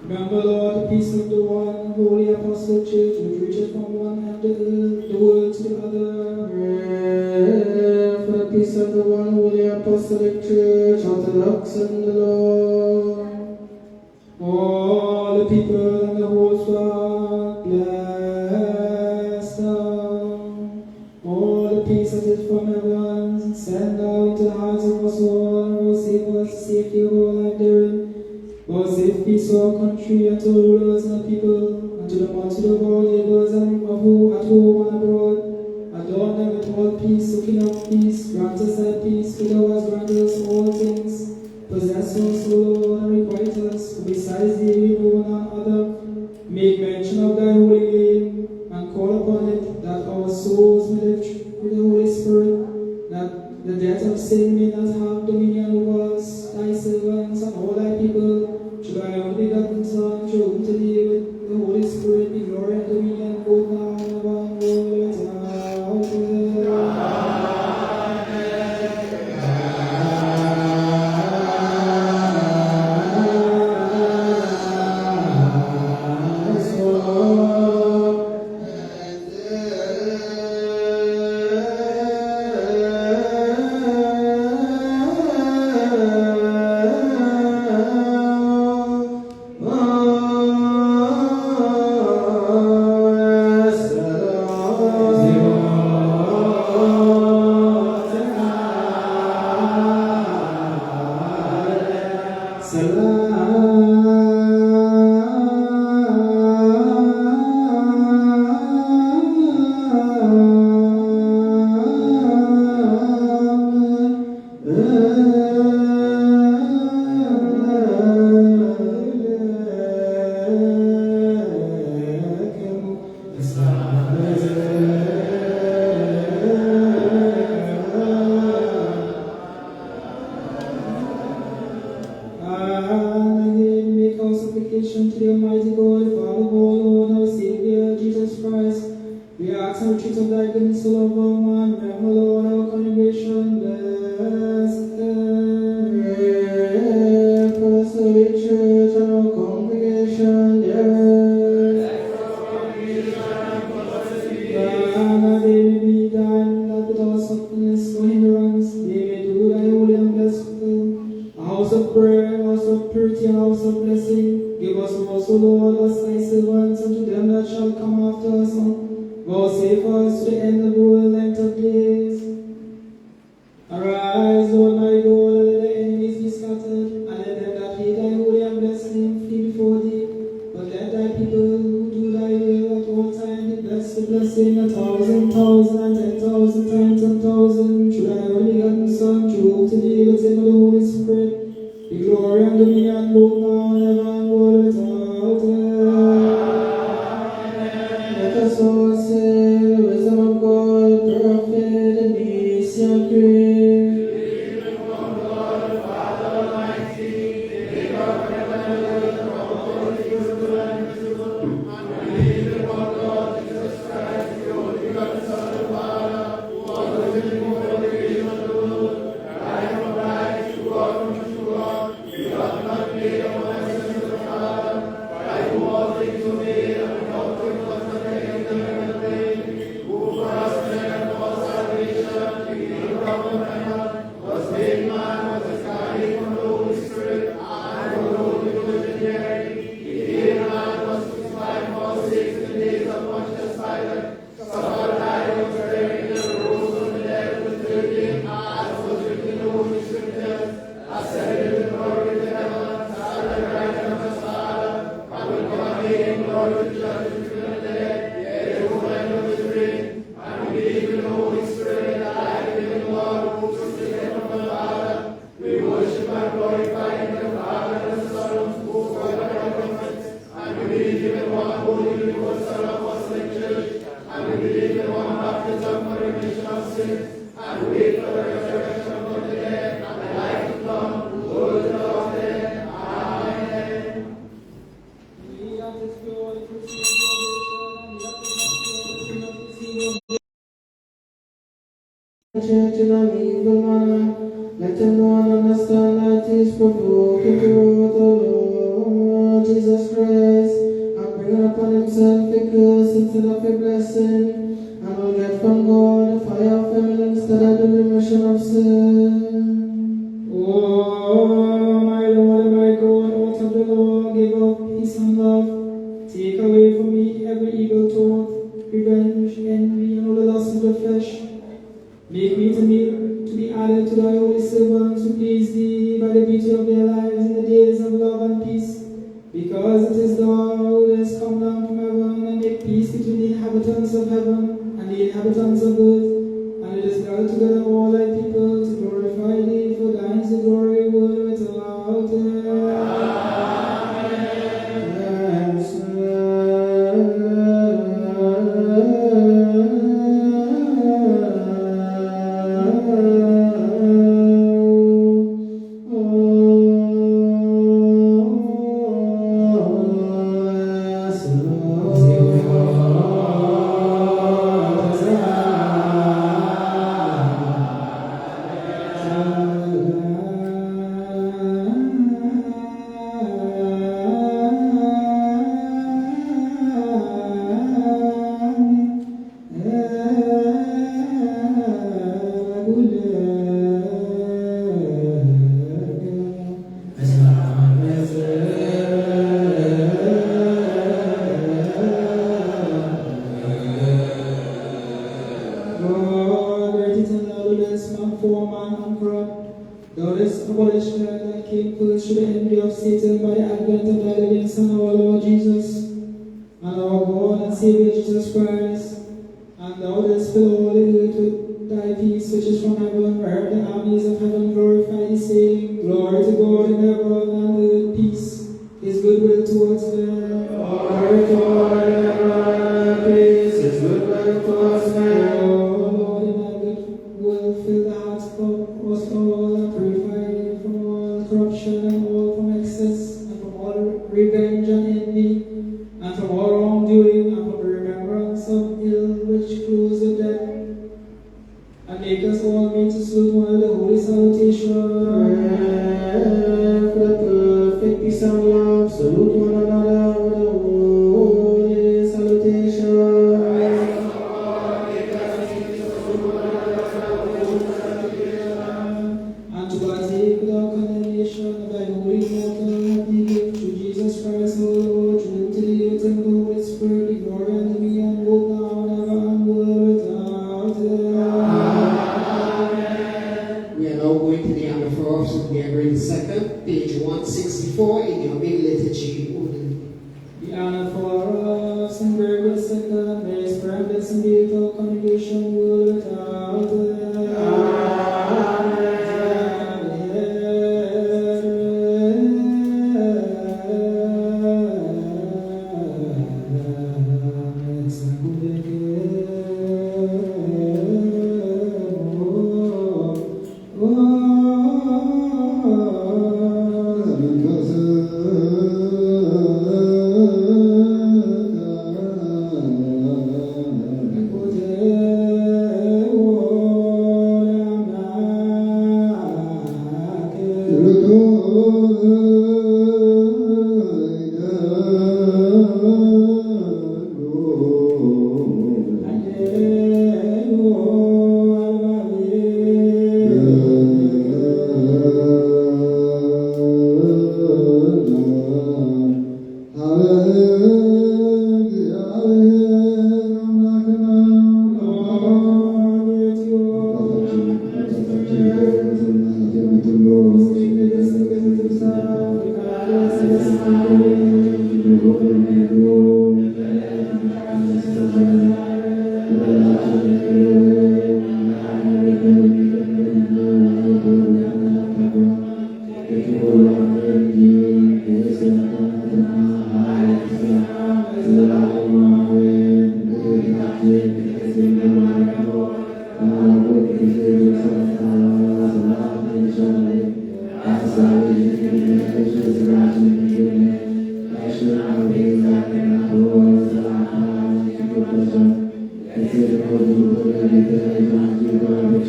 Remember, Lord, the peace of the one holy apostle church, which reaches from one end of the world to the other. Pray for the peace of the one holy apostolic church, Orthodox and the Lord. All the people and the whole flock, bless them. All the peace that is from heaven, send out to the hearts of us all, and will save us, safety of all life therein. Lord, save peace to our country and to the rulers and the people, and to the multitude of our neighbors and of who at home and abroad. Adorn them with all peace, O King of peace. Grant us thy peace, for thou hast granted us all things. Possess us, O Lord, and requite us, for besides thee we know none other. Make mention of thy holy name, and call upon it, that our souls may live with the Holy Spirit, that the death of sin may not have dominion over us, thy servants and all thy people. Should I only begotten Son, show whom to thee with the Holy Spirit be glory and dominion, both now and ever and world without end. To the Almighty God, Father of all, Lord, our Savior, Jesus Christ, we ask and retreat of thy goodness, O Lord of all man. Remember, Lord, our congregation, bless them. Pray for the Holy Church and our congregation, that they may be thine, that without softness or hindrance, they may do thy holy and blessed will. A house of prayer, a house of purity, and a house of blessing. Give us also, Lord, us thy servants, and to them that shall come after us. Vouchsafe us to the end of the world length of days. Arise, Lord my God, and let the enemies be scattered, and let them that hate thy holy and blessed name flee before thee. But let thy people who do thy will at all times be blessed with blessing 1,000, 1,000, and 10,000 times 10,000. Through thy only begotten Son, through to thee with him of the Holy Spirit, be glory and dominion both now and ever. Let us all say the wisdom of God, prophet and Messiah, Believe in one God, the Father Almighty, maker of heaven and earth, and of all that is visible and invisible, and believe in one God, Jesus Christ, the only begotten Son of the Father, who was with him before the creation of the world, light from light, true God from true God, begotten not made of one essence of the Father, by whom all things were made, and without him was nothing made. church in an evil manner. Let them not understand that it is provoking toward the Lord Jesus Christ, and bring upon himself a curse instead of a blessing, and will get from God the fire of heaven instead of the remission of sin. Oh, my Lord and my God, out of the law, give up peace and love. Take away from me every evil thought, revenge, envy, and all the lusts of the flesh. Make me to be added to thy holy servants who please thee by the beauty of their lives in the days of love and peace. Because it is thou who hast come down from heaven and make peace between the inhabitants of heaven and the inhabitants of earth, and it is gathered together all thy people to glorify thee, for thine is the glory, world without end.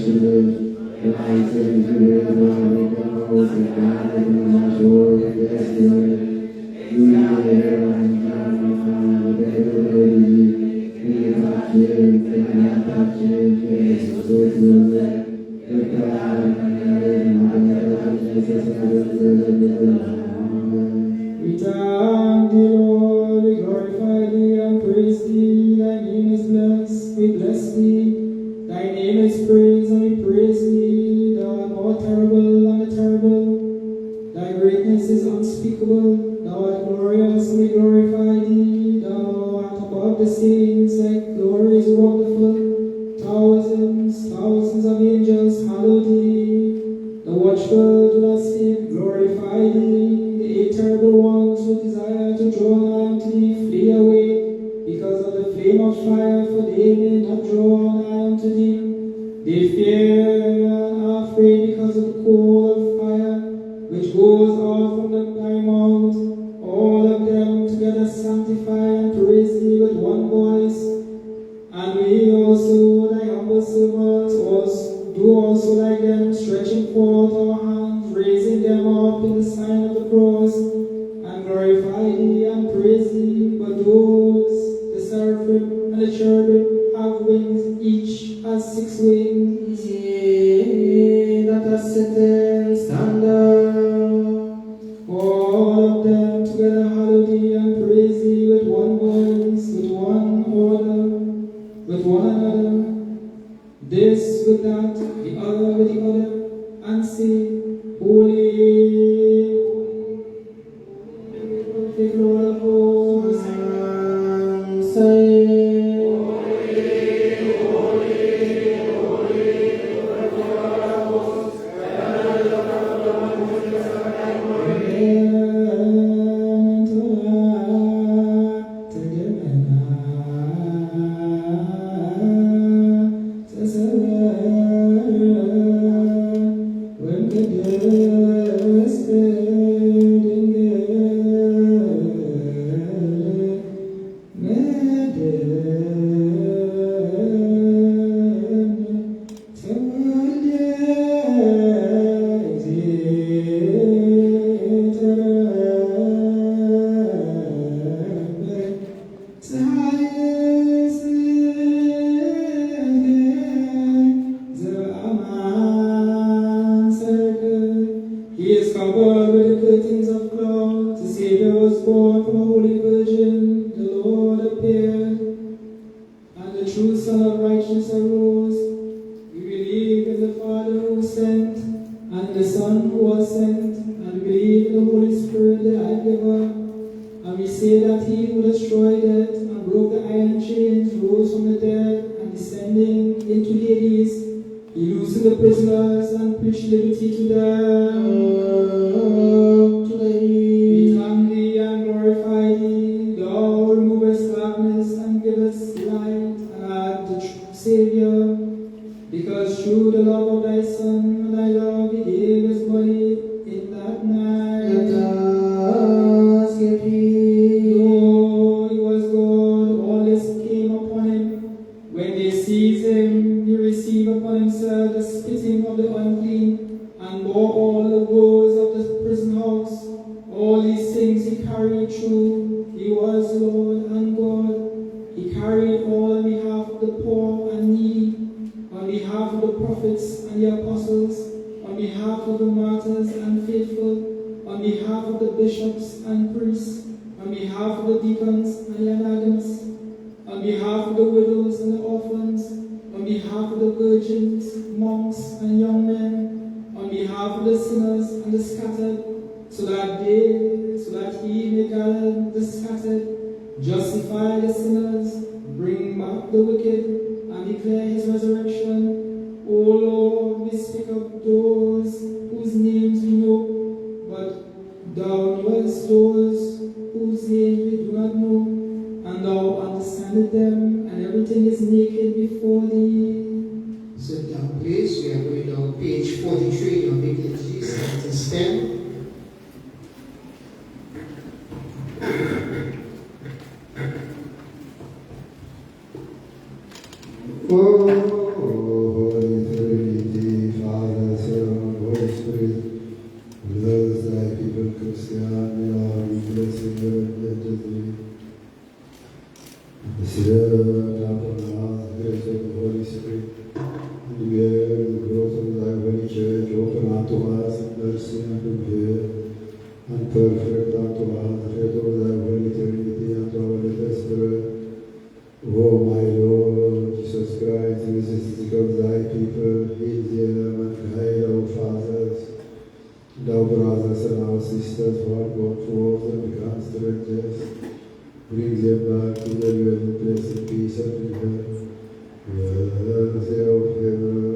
Thank you. We thank thee, Lord, we glorify thee and praise thee. Thy name is blessed, we bless thee. Thy name is praised and we praise thee. Thou art more terrible than the terrible. Thy greatness is unspeakable. Thou art glorious, we glorify thee. Thou art above the saints, thy glory is wonderful. Thousands of angels hallow thee. The watchful do not sleep, glorify thee. The eight terrible ones who desire to draw nigh unto thee flee away because of the flame of fire, for they may not draw nigh unto thee. They fear and are afraid because of the coal of fire which goes out from thy mouth. All of them together sanctify and praise thee with one voice. And we also, thy humble servants, do also like them, stretching forth our hands, raising them up in the sign of the cross, and glorify thee and praise thee. But those, the seraphim and the cherubim, have wings, each has 6 wings. Ye that are sitting, stand up. All of them together hallow thee and praise thee with one voice, with one order, with one another. This with that, the other with the other, and say, Holy, perfect Lord of hosts, and say, Holy, holy, holy, Lord of hosts, He is covered with the curtains of cloud. The Savior was born from a holy virgin. The Lord appeared, and the true Son of righteousness arose. We believe in the Father who sent, and the Son who was sent, and we believe in the Holy Spirit, the life-giver. And we say that he who destroyed death and broke the iron chains rose from the dead, and descending into Hades, he loosened the prisoners and preached liberty to them. We thank thee and glorify thee. Thou removest darkness and givest light, and art the true Savior. Because through the love of thy Son and thy love, he gave his body in that night. Though he was God, all this came upon him. When they seized him, he received upon himself the spitting of the unclean, and bore all the woes of the prison house. All these things he carried through. He was Lord and God. He carried all on behalf of the poor and needy, on behalf of the prophets and the apostles, on behalf of the martyrs and faithful, on behalf of the bishops and priests, on behalf of the deacons and the anagams, on behalf of the widows and the orphans, on behalf of the virgins, monks and young men, on behalf of the sinners and the scattered, so that he may gather the scattered, justify the sinners, bring back the wicked, and declare his resurrection. O Lord, we speak of those whose names we know, but thou knowest those whose names we do not know, and thou understandest them, and everything is naked before thee. Sit down, please. We are going down page 43 of BKG, sentence 10. Holy Trinity, Father, Son, Holy Spirit, those that thy people, Christian, may all be blessed in your identity. The Spirit upon us, the grace of the Holy Spirit, and bear the growth of thy holy church, open unto us in mercy and good and perfect unto us the faith of thy holy Trinity, and our little Spirit. O my Lord Jesus Christ, visit the sick of thy people, heal them and guide our fathers, and our brothers and our sisters who are gone forth and become strangers. Bring them back to their dwelling place in peace and in health. Worthy of heaven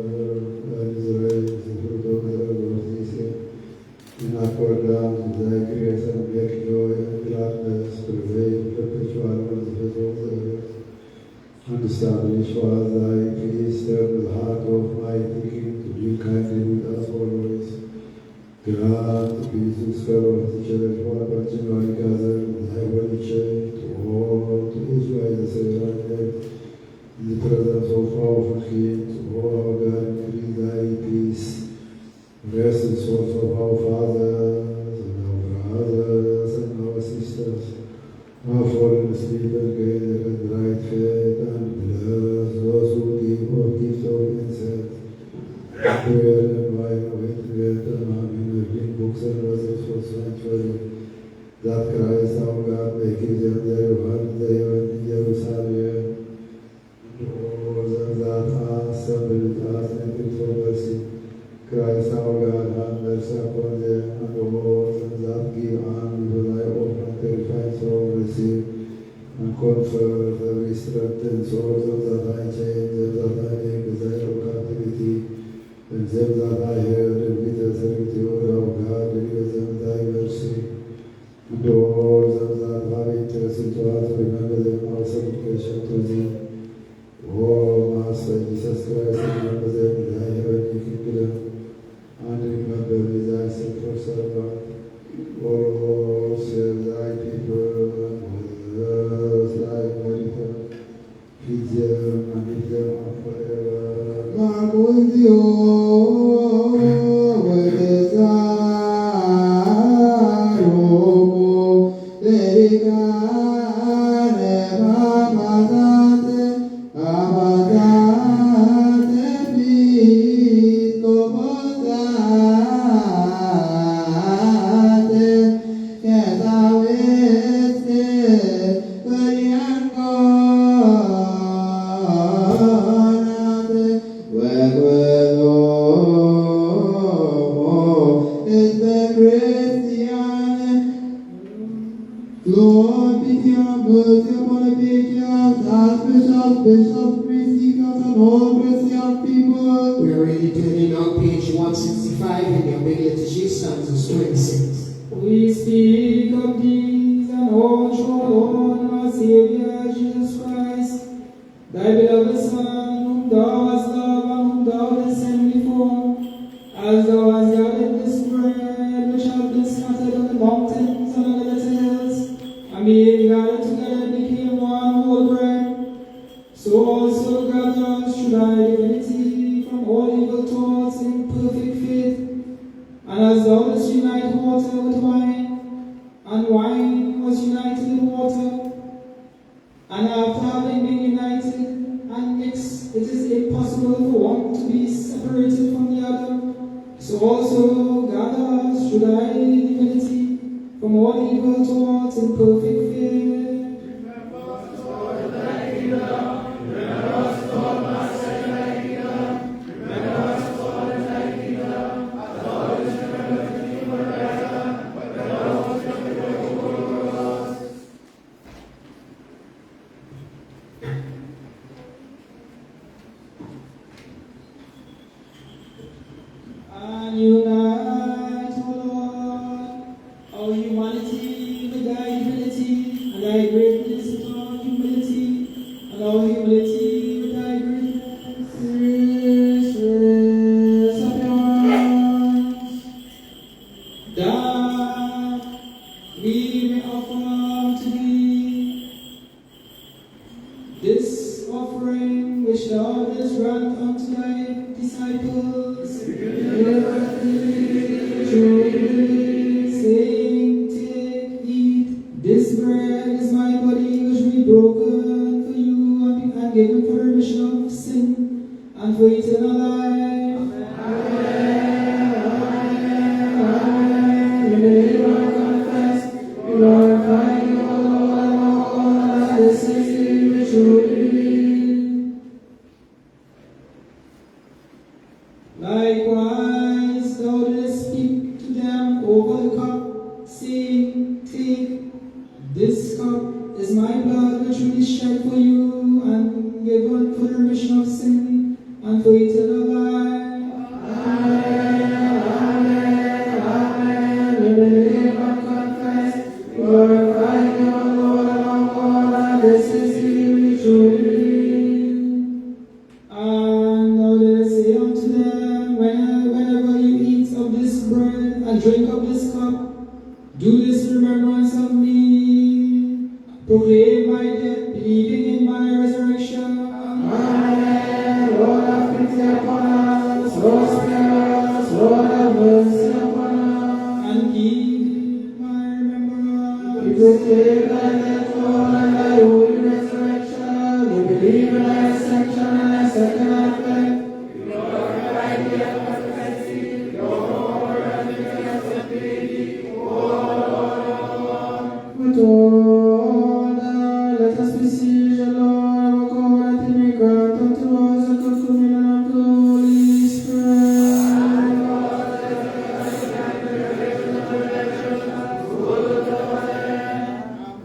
and Israel, the fruit of the Lord this year, in accordance with thy grace and make joy and gladness prevail perpetually on the face of the earth. And establish for us thy peace, turn the heart of mighty King to deal kindly with us always. Grant the peace and spell of the church, for our continually gathered in thy holy church, to all, to Israel, the Savior and death, in the presence of our King, to all our God, increase thy peace. Rest the souls of our fathers and our brothers and our sisters, our fallen asleep and gathered in right faith, and bless those who give of gifts of incense, prayer and wine of intimate and in books and verses for sanctuary, that Christ our God may give them their one day in Jerusalem, and all them that are assembled us in His mercy. Christ our God, have mercy upon them, and all them that give alms to thy open purified soul receive, and comfort every strengthened souls of that I change, them that I make desire of captivity, and them that I heard and witness servitude of God, deliver them thy mercy. And all them that have interest to us, remember them our supplication to thee. O Master Jesus Christ, remember them in thy heavenly kingdom, and remember me thy sinful servant. O Lord, save thy people, and bless thy meritor. Feed them and lift them up forever. God with you, with desire, Lord, pity and mercy upon the patriarchs, archbishops, bishops, priests, deacons, and all Christian people. We are already turning on page 165 in your Big Liturgy, Stanzas 26. We speak of these and all through our Lord and our Savior Jesus Christ, thy beloved Son, whom thou hast loved and whom thou didst send before, as thou hast gathered this bread which hath been scattered on the mountains and on the little hills, and being gathered together became one whole bread. So also gather us through thy divinity from all evil thoughts in perfect faith. And as thou didst unite water with wine, and wine was united with water, and after having been united and mixed, it is impossible for one to be separated from the other. So also gather us through thy divinity from all evil thoughts in perfect faith. And unite, O Lord, our humanity with thy divinity, and thy greatness with our humility, and our humility with thy greatness. Gracious appearance, that we may offer to thee this offering which thou didst grant unto thy disciples. Truly, This cup is my blood which will be shed for you and given for the remission of sin and for eternal life. Amen, amen, amen. We believe and confess, glorify you, O Lord, our God, and this is you truly. And now let us say unto them, whenever you eat of this bread and drink of this cup, do this in remembrance of me. Proclaim my death, believing in my resurrection. Amen. Lord, have pity upon us. Lord, spare us. Lord, have mercy upon us. And keep my remembrance. We proclaim thy death, Lord, and thy holy resurrection. We believe in thy ascension and thy second advent. With honor, let us beseech the Lord our God that he may grant unto us a good communion of the Holy Spirit.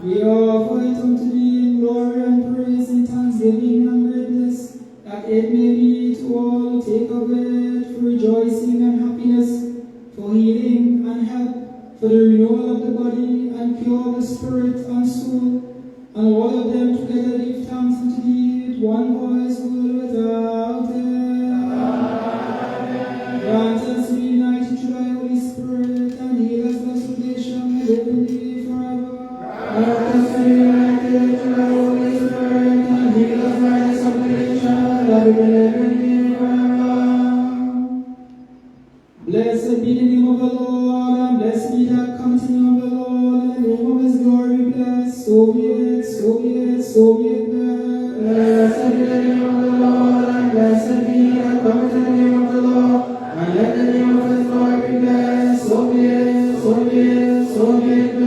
We offer it unto thee in glory and praise and thanksgiving and greatness, that it may be to all who take of it for rejoicing and happiness, for healing and help, for the renewal of the body and cure of the spirit and soul, and all of them together give thanks unto thee with one voice, world without end. Grant us to be united to thy Holy Spirit, and heal us by salvation and live in thee forever. Let us be united to the Holy Spirit and heal us by the supplication that we may live in thee forever. Blessed be the name of the Lord, and blessed be that cometh in the name of the Lord, in the name of his glory be blessed. So be it, so be it, so be it blessed. Blessed be the name of the Lord, and blessed be that cometh in the name of the Lord, and let the name of his glory be blessed. So be it, so be it, so be it blessed.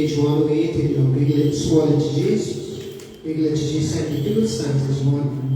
page 108 in your big small liturgies. Big liturgies and the people stanzas 1.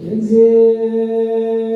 Exit.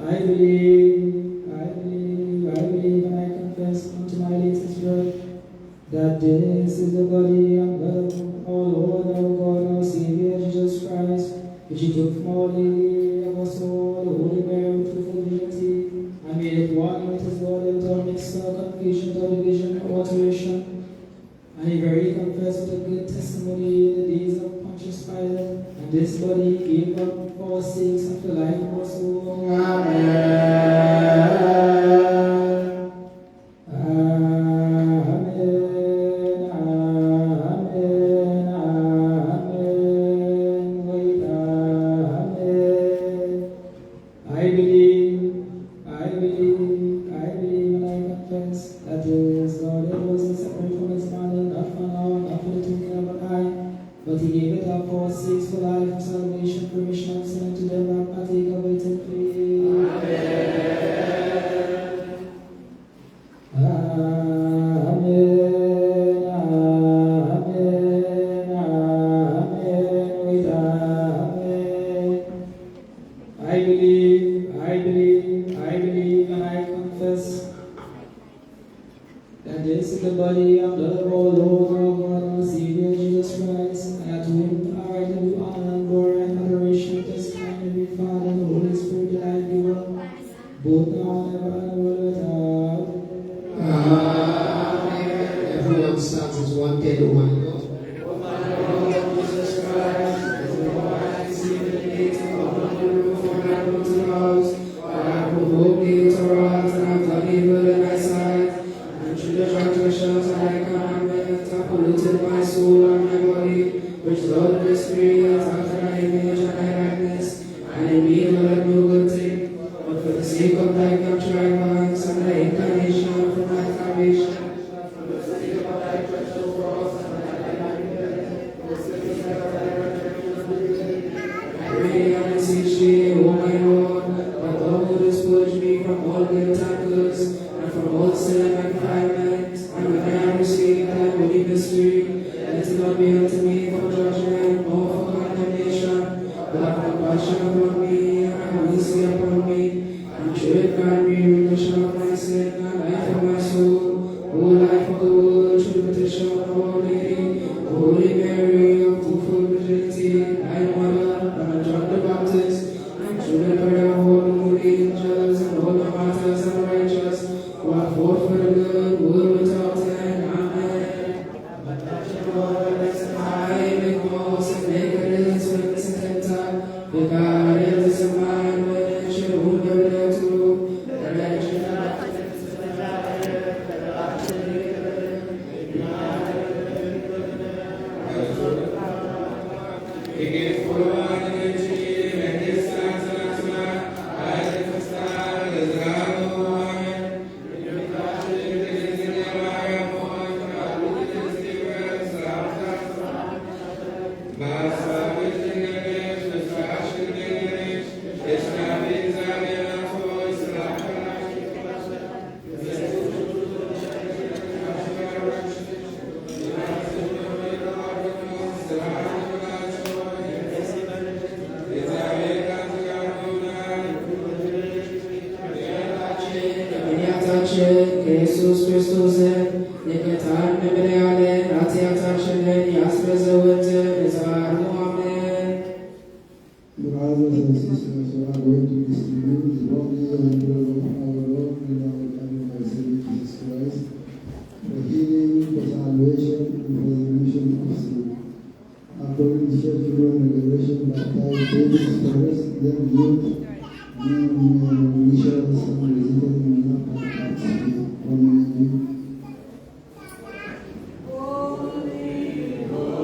I believe, and I confess unto my latest birth that this is the body and blood of our Lord, our God, our Savior, Jesus Christ, which He took from our Lady of us all, the Holy Mary, with fruitful virginity, and made it one with His body without mixture, confusion, without division, or alteration. And He verily confessed with a good testimony in the days of Pontius Pilate, and this body He gave up for our sakes and for the life of our soul. Amen. But He gave it up for our sakes, for life and salvation, permission of sin to them that partake of it in faith. Amen. Wait, amen. I believe, and I confess that this is the body and blood of our Lord, our God, our Savior, Jesus Christ, and to Him are the due honor and glory and adoration of His kind and the Father and the Holy Spirit, the life giver, both now and ever and world without. Amen. Everyone stands as one dead woman God. Jesus Christus, Nekatan Memereale, Ratiatationen, Yasrezawete, Amen. Brothers and sisters, we are going to distribute the body and blood of our Lord and our Savior Jesus Christ for healing, for salvation, and for the remission of sin. According to scriptural revelation, baptized babies first, then youth, then we shall some visited in the Amen.